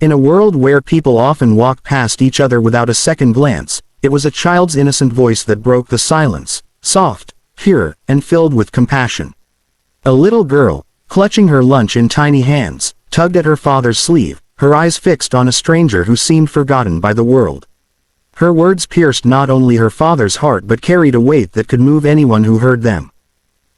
In a world where people often walk past each other without a second glance, it was a child's innocent voice that broke the silence, soft, pure, and filled with compassion. A little girl, clutching her lunch in tiny hands, tugged at her father's sleeve, her eyes fixed on a stranger who seemed forgotten by the world. Her words pierced not only her father's heart but carried a weight that could move anyone who heard them.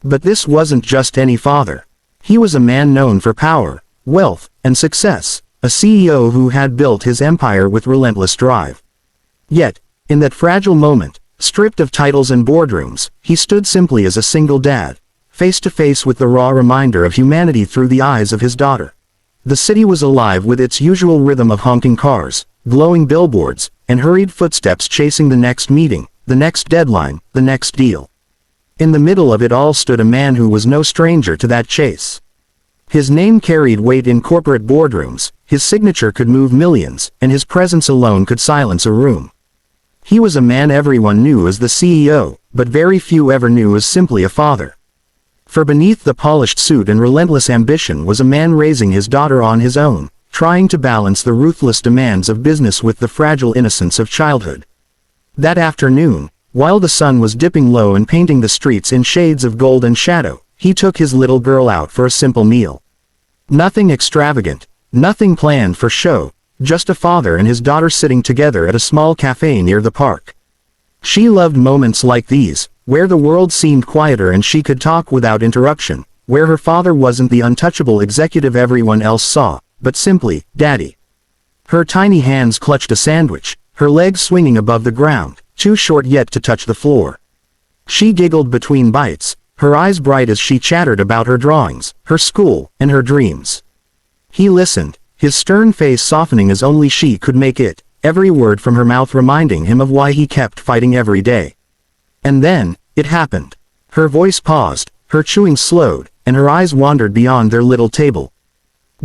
But this wasn't just any father. He was a man known for power, wealth, and success, a CEO who had built his empire with relentless drive. Yet, in that fragile moment, stripped of titles and boardrooms, he stood simply as a single dad, face to face with the raw reminder of humanity through the eyes of his daughter. The city was alive with its usual rhythm of honking cars, glowing billboards, and hurried footsteps chasing the next meeting, the next deadline, the next deal. In the middle of it all stood a man who was no stranger to that chase. His name carried weight in corporate boardrooms, his signature could move millions, and his presence alone could silence a room. He was a man everyone knew as the CEO, but very few ever knew as simply a father. For beneath the polished suit and relentless ambition was a man raising his daughter on his own, trying to balance the ruthless demands of business with the fragile innocence of childhood. That afternoon, while the sun was dipping low and painting the streets in shades of gold and shadow, he took his little girl out for a simple meal. Nothing extravagant, nothing planned for show, just a father and his daughter sitting together at a small cafe near the park. She loved moments like these, where the world seemed quieter and she could talk without interruption, where her father wasn't the untouchable executive everyone else saw, but simply, Daddy. Her tiny hands clutched a sandwich, her legs swinging above the ground, too short yet to touch the floor. She giggled between bites, her eyes bright as she chattered about her drawings, her school, and her dreams. He listened, his stern face softening as only she could make it, every word from her mouth reminding him of why he kept fighting every day. And then, it happened. Her voice paused, her chewing slowed, and her eyes wandered beyond their little table.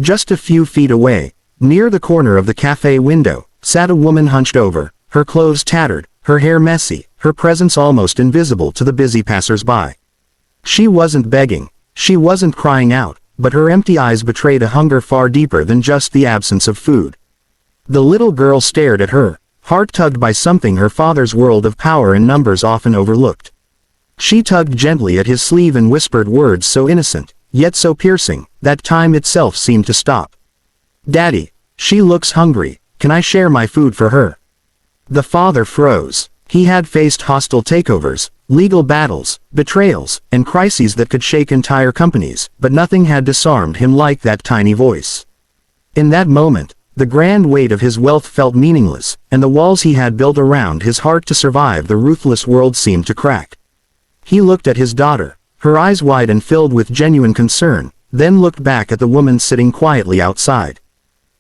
Just a few feet away, near the corner of the cafe window, sat a woman hunched over, her clothes tattered, her hair messy, her presence almost invisible to the busy passers-by. She wasn't begging, she wasn't crying out, but her empty eyes betrayed a hunger far deeper than just the absence of food. The little girl stared at her, heart tugged by something her father's world of power and numbers often overlooked. She tugged gently at his sleeve and whispered words so innocent, yet so piercing, that time itself seemed to stop. Daddy, she looks hungry, can I share my food for her? The father froze. He had faced hostile takeovers, legal battles, betrayals, and crises that could shake entire companies, but nothing had disarmed him like that tiny voice. In that moment, the grand weight of his wealth felt meaningless, and the walls he had built around his heart to survive the ruthless world seemed to crack. He looked at his daughter, her eyes wide and filled with genuine concern, then looked back at the woman sitting quietly outside.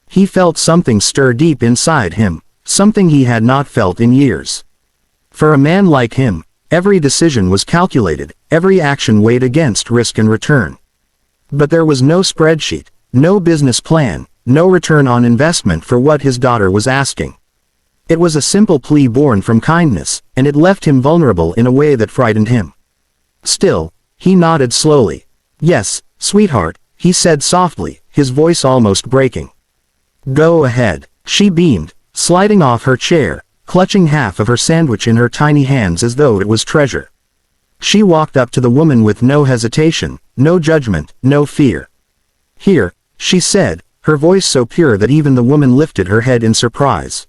He felt something stir deep inside him, something he had not felt in years. For a man like him, every decision was calculated, every action weighed against risk and return. But there was no spreadsheet, no business plan, no return on investment for what his daughter was asking. It was a simple plea born from kindness, and it left him vulnerable in a way that frightened him. Still, he nodded slowly. Yes, sweetheart, he said softly, his voice almost breaking. Go ahead, she beamed, sliding off her chair, clutching half of her sandwich in her tiny hands as though it was treasure. She walked up to the woman with no hesitation, no judgment, no fear. Here, she said, her voice so pure that even the woman lifted her head in surprise.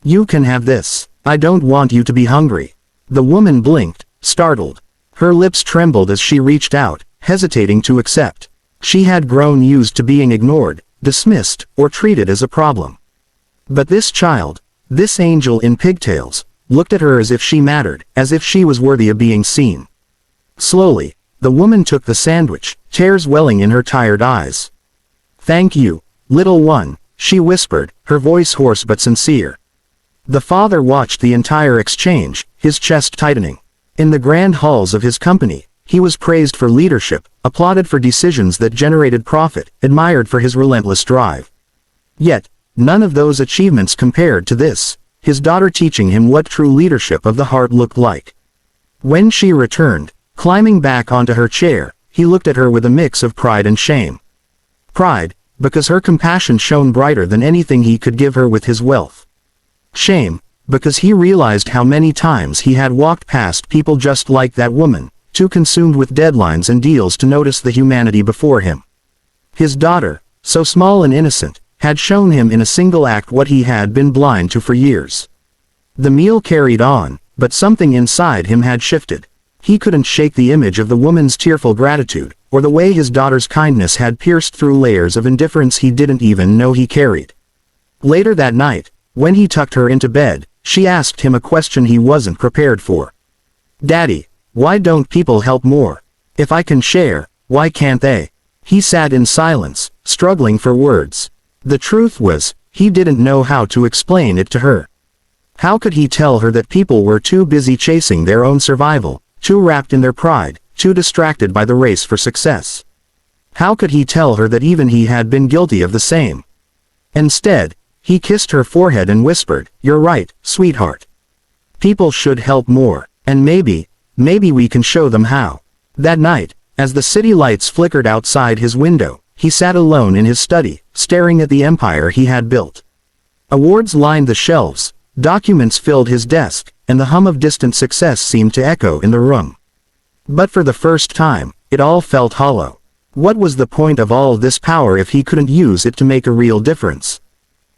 You can have this. I don't want you to be hungry. The woman blinked, startled. Her lips trembled as she reached out, hesitating to accept. She had grown used to being ignored, dismissed, or treated as a problem. But this child, this angel in pigtails, looked at her as if she mattered, as if she was worthy of being seen. Slowly, the woman took the sandwich, tears welling in her tired eyes. Thank you, little one, she whispered, her voice hoarse but sincere. The father watched the entire exchange, his chest tightening. In the grand halls of his company, he was praised for leadership, applauded for decisions that generated profit, admired for his relentless drive. Yet, none of those achievements compared to this, his daughter teaching him what true leadership of the heart looked like. When she returned, climbing back onto her chair, he looked at her with a mix of pride and shame. Pride, because her compassion shone brighter than anything he could give her with his wealth. Shame, because he realized how many times he had walked past people just like that woman, too consumed with deadlines and deals to notice the humanity before him. His daughter, so small and innocent, had shown him in a single act what he had been blind to for years. The meal carried on, but something inside him had shifted. He couldn't shake the image of the woman's tearful gratitude, or the way his daughter's kindness had pierced through layers of indifference he didn't even know he carried. Later that night, when he tucked her into bed, she asked him a question he wasn't prepared for. "Daddy, why don't people help more? If I can share, why can't they?" He sat in silence, struggling for words. The truth was, he didn't know how to explain it to her. How could he tell her that people were too busy chasing their own survival, too wrapped in their pride, too distracted by the race for success? How could he tell her that even he had been guilty of the same? Instead, he kissed her forehead and whispered, "You're right, sweetheart. People should help more, and maybe we can show them how." That night, as the city lights flickered outside his window, he sat alone in his study, staring at the empire he had built. Awards lined the shelves, documents filled his desk, and the hum of distant success seemed to echo in the room. But for the first time, it all felt hollow. What was the point of all this power if he couldn't use it to make a real difference?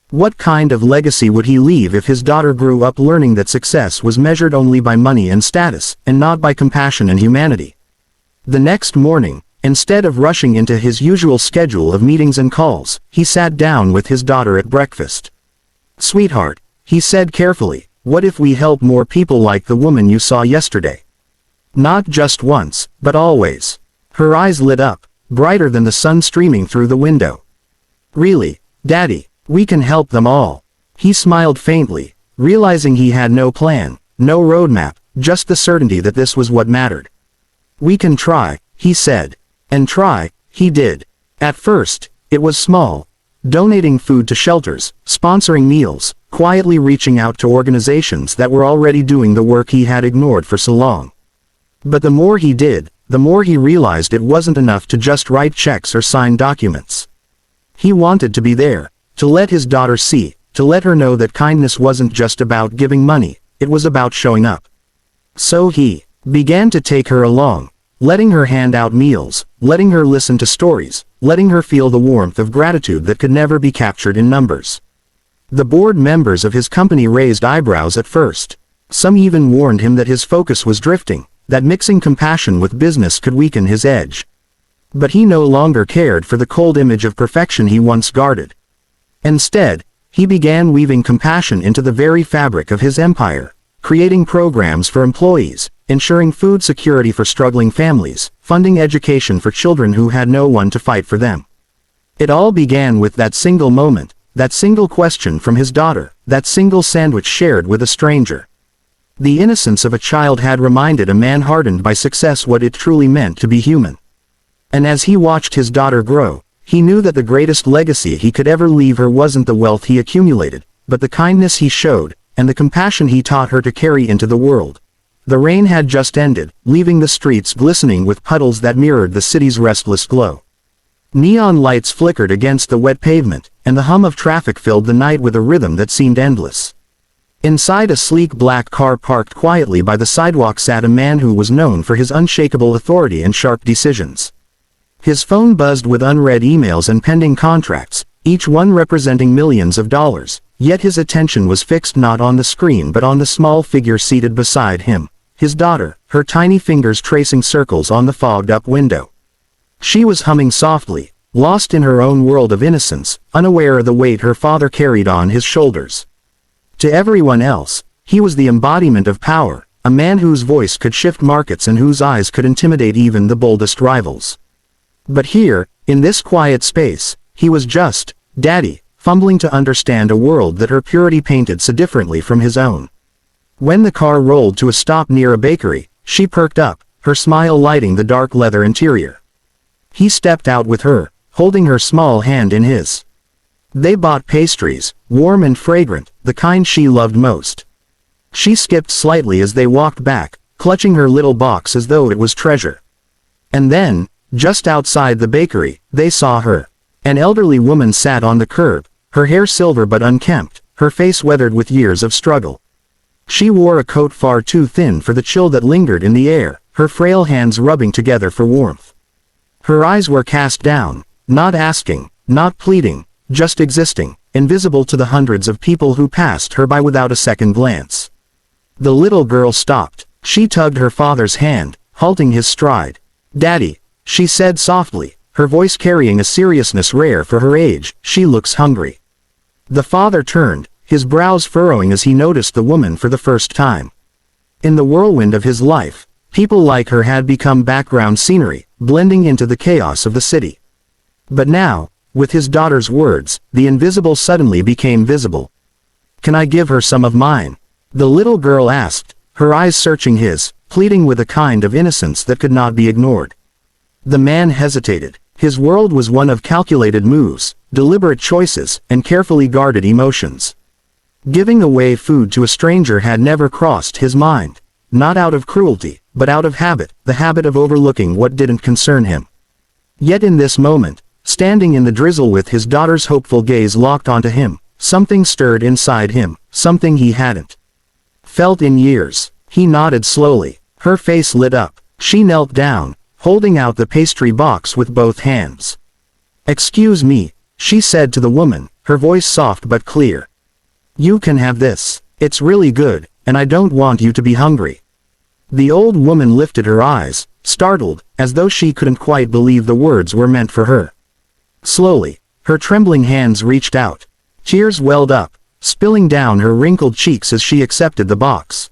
What kind of legacy would he leave if his daughter grew up learning that success was measured only by money and status, and not by compassion and humanity? The next morning, instead of rushing into his usual schedule of meetings and calls, he sat down with his daughter at breakfast. "Sweetheart," he said carefully, "what if we help more people like the woman you saw yesterday? Not just once, but always." Her eyes lit up, brighter than the sun streaming through the window. "Really, Daddy, we can help them all." He smiled faintly, realizing he had no plan, no roadmap, just the certainty that this was what mattered. "We can try," he said. And try, he did. At first, it was small. Donating food to shelters, sponsoring meals, quietly reaching out to organizations that were already doing the work he had ignored for so long. But the more he did, the more he realized it wasn't enough to just write checks or sign documents. He wanted to be there, to let his daughter see, to let her know that kindness wasn't just about giving money, it was about showing up. So he began to take her along, letting her hand out meals, letting her listen to stories, letting her feel the warmth of gratitude that could never be captured in numbers. The board members of his company raised eyebrows at first. Some even warned him that his focus was drifting, that mixing compassion with business could weaken his edge. But he no longer cared for the cold image of perfection he once guarded. Instead, he began weaving compassion into the very fabric of his empire, creating programs for employees, ensuring food security for struggling families, funding education for children who had no one to fight for them. It all began with that single moment, that single question from his daughter, that single sandwich shared with a stranger. The innocence of a child had reminded a man hardened by success what it truly meant to be human. And as he watched his daughter grow, he knew that the greatest legacy he could ever leave her wasn't the wealth he accumulated, but the kindness he showed, and the compassion he taught her to carry into the world. The rain had just ended, leaving the streets glistening with puddles that mirrored the city's restless glow. Neon lights flickered against the wet pavement, and the hum of traffic filled the night with a rhythm that seemed endless. Inside a sleek black car parked quietly by the sidewalk sat a man who was known for his unshakable authority and sharp decisions. His phone buzzed with unread emails and pending contracts, each one representing millions of dollars, yet his attention was fixed not on the screen but on the small figure seated beside him, his daughter, her tiny fingers tracing circles on the fogged-up window. She was humming softly, lost in her own world of innocence, unaware of the weight her father carried on his shoulders. To everyone else, he was the embodiment of power, a man whose voice could shift markets and whose eyes could intimidate even the boldest rivals. But here, in this quiet space, he was just Daddy, fumbling to understand a world that her purity painted so differently from his own. When the car rolled to a stop near a bakery, she perked up, her smile lighting the dark leather interior. He stepped out with her, holding her small hand in his. They bought pastries, warm and fragrant, the kind she loved most. She skipped slightly as they walked back, clutching her little box as though it was treasure. And then, just outside the bakery, they saw her. An elderly woman sat on the curb, her hair silver but unkempt, her face weathered with years of struggle. She wore a coat far too thin for the chill that lingered in the air, her frail hands rubbing together for warmth. Her eyes were cast down, not asking, not pleading, just existing, invisible to the hundreds of people who passed her by without a second glance. The little girl stopped. She tugged her father's hand, halting his stride. "Daddy," she said softly, her voice carrying a seriousness rare for her age, "she looks hungry." The father turned, his brows furrowing as he noticed the woman for the first time. In the whirlwind of his life, people like her had become background scenery, blending into the chaos of the city. But now, with his daughter's words, the invisible suddenly became visible. "Can I give her some of mine?" the little girl asked, her eyes searching his, pleading with a kind of innocence that could not be ignored. The man hesitated. His world was one of calculated moves, deliberate choices, and carefully guarded emotions. Giving away food to a stranger had never crossed his mind. Not out of cruelty, but out of habit, the habit of overlooking what didn't concern him. Yet in this moment, standing in the drizzle with his daughter's hopeful gaze locked onto him, something stirred inside him, something he hadn't felt in years. He nodded slowly. Her face lit up. She knelt down, holding out the pastry box with both hands. "Excuse me," she said to the woman, her voice soft but clear. "You can have this. It's really good, and I don't want you to be hungry." The old woman lifted her eyes, startled, as though she couldn't quite believe the words were meant for her. Slowly, her trembling hands reached out. Tears welled up, spilling down her wrinkled cheeks as she accepted the box.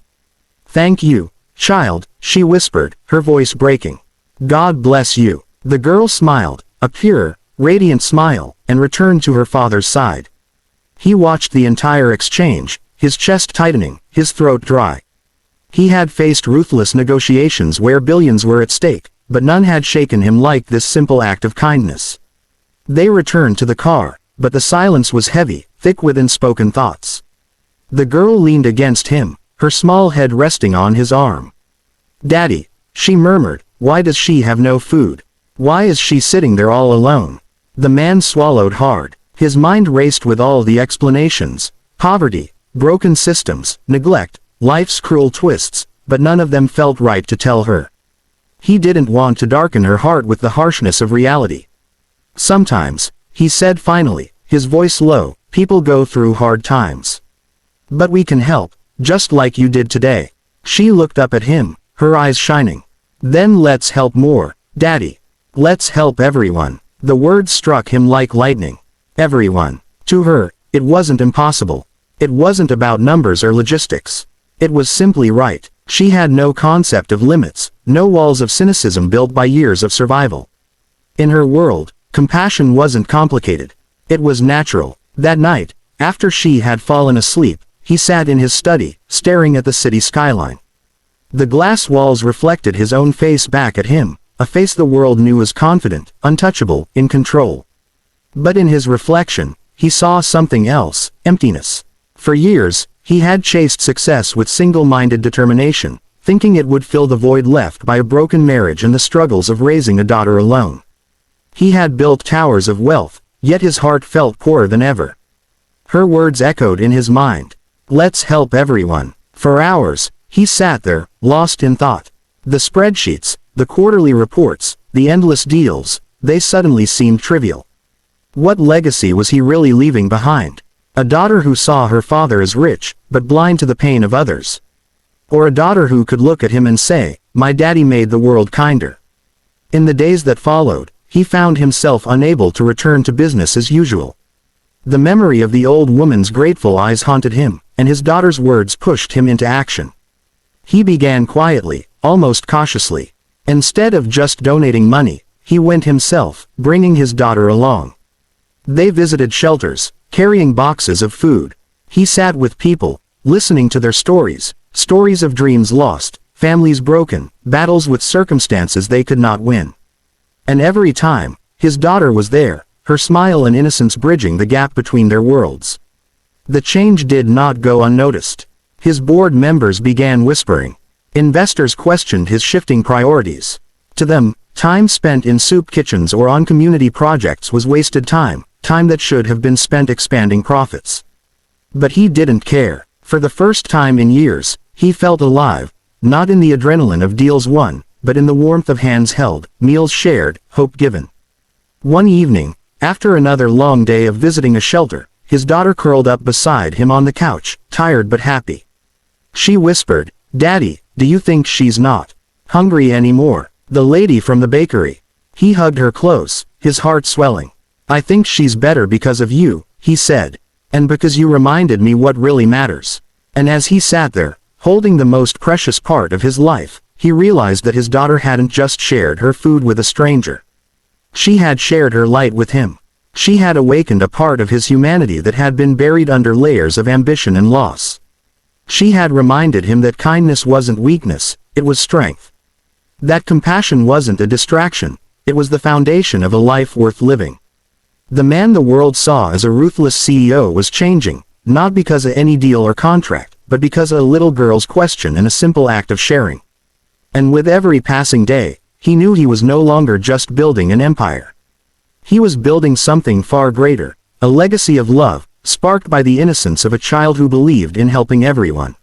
"Thank you, child," she whispered, her voice breaking. "God bless you." The girl smiled, a pure, radiant smile, and returned to her father's side. He watched the entire exchange, his chest tightening, his throat dry. He had faced ruthless negotiations where billions were at stake, but none had shaken him like this simple act of kindness. They returned to the car, but the silence was heavy, thick with unspoken thoughts. The girl leaned against him, her small head resting on his arm. "Daddy," she murmured, "why does she have no food? Why is she sitting there all alone?" The man swallowed hard. His mind raced with all the explanations: poverty, broken systems, neglect, life's cruel twists, but none of them felt right to tell her. He didn't want to darken her heart with the harshness of reality. "Sometimes," he said finally, his voice low, "people go through hard times. But we can help, just like you did today." She looked up at him, her eyes shining. "Then let's help more, Daddy. Let's help everyone." The words struck him like lightning. Everyone. To her, it wasn't impossible. It wasn't about numbers or logistics. It was simply right. She had no concept of limits, no walls of cynicism built by years of survival. In her world, compassion wasn't complicated. It was natural. That night, after she had fallen asleep, he sat in his study, staring at the city skyline. The glass walls reflected his own face back at him, a face the world knew as confident, untouchable, in control. But in his reflection, he saw something else: emptiness. For years, he had chased success with single-minded determination, thinking it would fill the void left by a broken marriage and the struggles of raising a daughter alone. He had built towers of wealth, yet his heart felt poorer than ever. Her words echoed in his mind. "Let's help everyone." For hours, he sat there, lost in thought. The spreadsheets, the quarterly reports, the endless deals, they suddenly seemed trivial. What legacy was he really leaving behind? A daughter who saw her father as rich, but blind to the pain of others? Or a daughter who could look at him and say, "My daddy made the world kinder"? In the days that followed, he found himself unable to return to business as usual. The memory of the old woman's grateful eyes haunted him, and his daughter's words pushed him into action. He began quietly, almost cautiously. Instead of just donating money, he went himself, bringing his daughter along. They visited shelters, carrying boxes of food. He sat with people, listening to their stories, stories of dreams lost, families broken, battles with circumstances they could not win. And every time, his daughter was there, her smile and innocence bridging the gap between their worlds. The change did not go unnoticed. His board members began whispering. Investors questioned his shifting priorities. To them, Time spent in soup kitchens or on community projects was wasted time, time that should have been spent expanding profits. But he didn't care. For the first time in years, he felt alive, not in the adrenaline of deals won, but in the warmth of hands held, meals shared, hope given. One evening, after another long day of visiting a shelter, his daughter curled up beside him on the couch, tired but happy. She whispered, "Daddy, do you think she's not hungry anymore? The lady from the bakery." He hugged her close, his heart swelling. "I think she's better because of you," he said. "And because you reminded me what really matters." And as he sat there, holding the most precious part of his life, he realized that his daughter hadn't just shared her food with a stranger. She had shared her light with him. She had awakened a part of his humanity that had been buried under layers of ambition and loss. She had reminded him that kindness wasn't weakness, it was strength. That compassion wasn't a distraction, it was the foundation of a life worth living. The man the world saw as a ruthless CEO was changing, not because of any deal or contract, but because of a little girl's question and a simple act of sharing. And with every passing day, he knew he was no longer just building an empire. He was building something far greater, a legacy of love, sparked by the innocence of a child who believed in helping everyone.